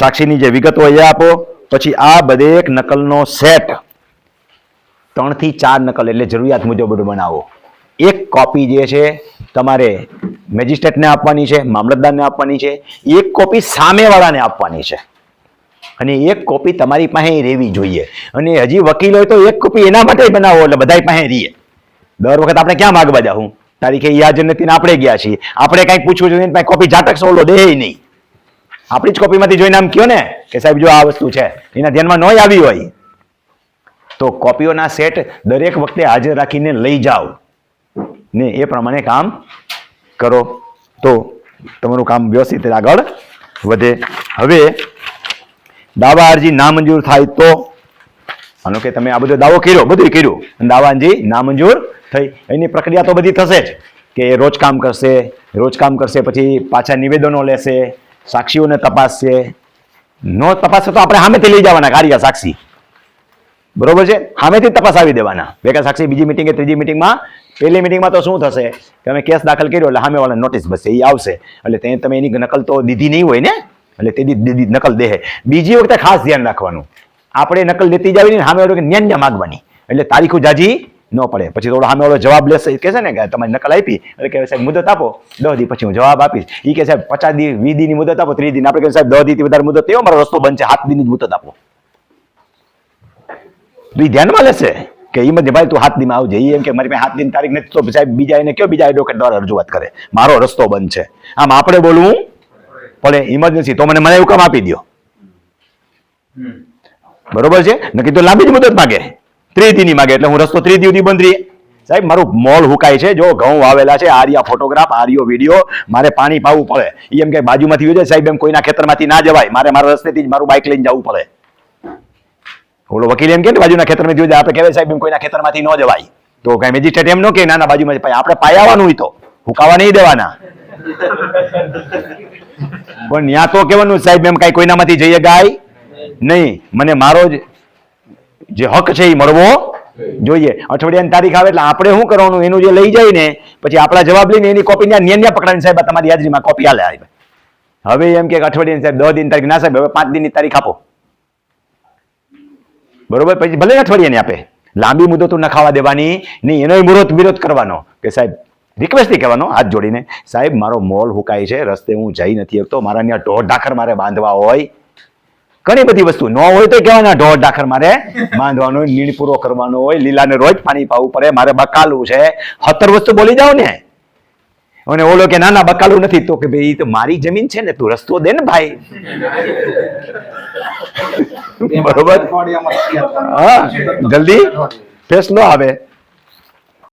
સાક્ષીની જે વિગતો એ આપો. પછી આ દરેક નકલનો સેટ 3 થી 4 નકલ એટલે જરૂરિયાત મુજબ બનાવો. એક કોપી જે છે તમારે મેજિસ્ટ્રેટને આપવાની છે, મામલતદારને આપવાની છે, એક કોપી સામેવાળાને આપવાની છે, અને એક કોપી તમારી પાસે રહેવી જોઈએ. અને હજી વકીલ હોય તો એક કોપી એના માટે બનાવો એટલે બધા પાસે રહીએ. દર વખત આપણે ક્યાં માગવા જાઉં? તારીખે યાદ નથી ને આપણે ગયા છીએ, આપણે કંઈક પૂછવું જોઈએ, કોપી ઝાટક ઓલો દે નહીં. આપણી જ કોપીમાંથી જોઈને આમ કહો ને કે સાહેબ જો આ વસ્તુ છે, એના ધ્યાનમાં ન આવી હોય તો કોપીઓના સેટ દરેક વખતે હાજર રાખીને લઈ જાઓ ને એ પ્રમાણે કામ કરો તો તમારું કામ વ્યવસ્થિત આગળ વધે. હવે દાવા અરજી નામંજૂર થાય તો, માનો કે તમે આ બધો દાવો કર્યો, બધું કર્યું, દાવા અરજી નામંજૂર થઈ, એની પ્રક્રિયા તો બધી થશે જ કે રોજ કામ કરશે, પછી પાછા નિવેદનો લેશે, સાક્ષીઓને તપાસશે. નો તપાસે તો આપણે સામેથી લઈ જવાના કાર્ય સાક્ષી, બરોબર છે, સામેથી તપાસ આવી દેવાના. ભેગા સાક્ષી બીજી મિટિંગે, ત્રીજી મિટિંગમાં, પહેલી મિટિંગમાં તો શું થશે કે અમે કેસ દાખલ કર્યો એટલે સામેવાળાને નોટિસ બસશે, એ આવશે એટલે તમે એની નકલ તો દીધી નહીં હોય ને, એટલે તે નકલ દે. બીજી વખતે ખાસ ધ્યાન રાખવાનું, આપણે નકલ લેતી જ આવી ને સામેવાળો કે ન્યા માગવાની, એટલે તારીખો જાજી ન પડે. પછી થોડો સામેવાળો જવાબ લેશે, કે છે ને કે તમારી નકલ આપી એટલે કે સાહેબ મુદત આપો, 10 દી પછી હું જવાબ આપીશ. એ કે સાહેબ 50 દી, 20 દીની મુદત આપો, 30 દી. આપણે કહે સાહેબ 10 દીથી વધારે મુદત એવો મારો રસ્તો બનશે, 7 દીની જ મુદત આપો. તો એ ધ્યાનમાં લેશે કે એમ જ ભાઈ તું 7 દીમાં આવજે. એમ કે મારી પાસે 7 દીની તારીખ નથી તો સાહેબ બીજા એને કયો, બીજા એડવોકેટ દ્વારા રજૂઆત કરે, મારો રસ્તો બંધ છે. આમ આપણે બોલવું પડે, ઇમરજન્સી તો મને એવું કામ આપી દો, બરોબર છે. નક્કી તો લાંબી જ મુદત માગે, 30 દીની માગે એટલે હું રસ્તો 30 દી બંધ રહીએ. સાહેબ મારું મોલ હુકાય છે, જો ઘઉં વાવેલા છે, આર્યા ફોટોગ્રાફ, આર્યો વિડીયો, મારે પાણી પાવું પડે. એમ કે બાજુમાંથી હોય સાહેબ એમ કોઈના ખેતરમાંથી ના જવાય, મારે મારા રસ્તેથી જ મારું બાઇક લઈને જવું પડે. ઓલો વકીલ એમ કે બાજુના ખેતરમાંથી હોય, આપણે કહેવાય સાહેબ એમ કોઈના ખેતરમાંથી ન જવાય. તો કઈ મેજિસ્ટ્રેટ એમ ન કે નાના બાજુમાં આપણે પાયાવાનું હોય તો હુકાવા નહીં દેવાના. પણ ત્યાં તો કહેવાનું સાહેબ એમ કઈ કોઈનામાંથી જઈએ ગાય નહીં, મને મારો જે હક છે એ મળવો જોઈએ. અઠવાડિયાની તારીખ આવે એટલે આપણે શું કરવાનું, એનું જે લઈ જાય ને પછી આપણા જવાબ લઈને એની કોપી ન્યા પકડાવીને સાહેબ તમારી હાજરીમાં કોપી હાલે આવે. હવે એમ કે અઠવાડિયાની સાહેબ 10 દિન તારીખ ના સાહેબ હવે 5 દિનની તારીખ આપો, બરોબર. પછી ભલે અઠવાડિયાની આપે, લાંબી મુદતો ન ખાવા દેવાની નહીં. એનો વિરોધ કરવાનો કે સાહેબ રિક્વેસ્ટ કહેવાનો હાથ જોડીને, સાહેબ મારો મોલ હુકાય છે, રસ્તે હું જઈ નથી શકતો, મારા ત્યાં ઢોર ઢાખર મારે બાંધવા હોય, ઘણી બધી વસ્તુ ન હોય તો કહેવાના ઢોર ઢાખર મારે બાંધવાનો હોય, નીણ પૂરો કરવાનો હોય, લીલાને રોજ પાણી પાવું પડે, મારે બકાલું છે, 17 વસ્તુ બોલી જાવ ને. અને ઓલો કે ના બકાલું નથી, તો કે ભાઈ તો મારી જમીન છે ને, તું રસ્તો દે ને ભાઈ. બરોબર, હા, જલ્દી ફેસલો આવે.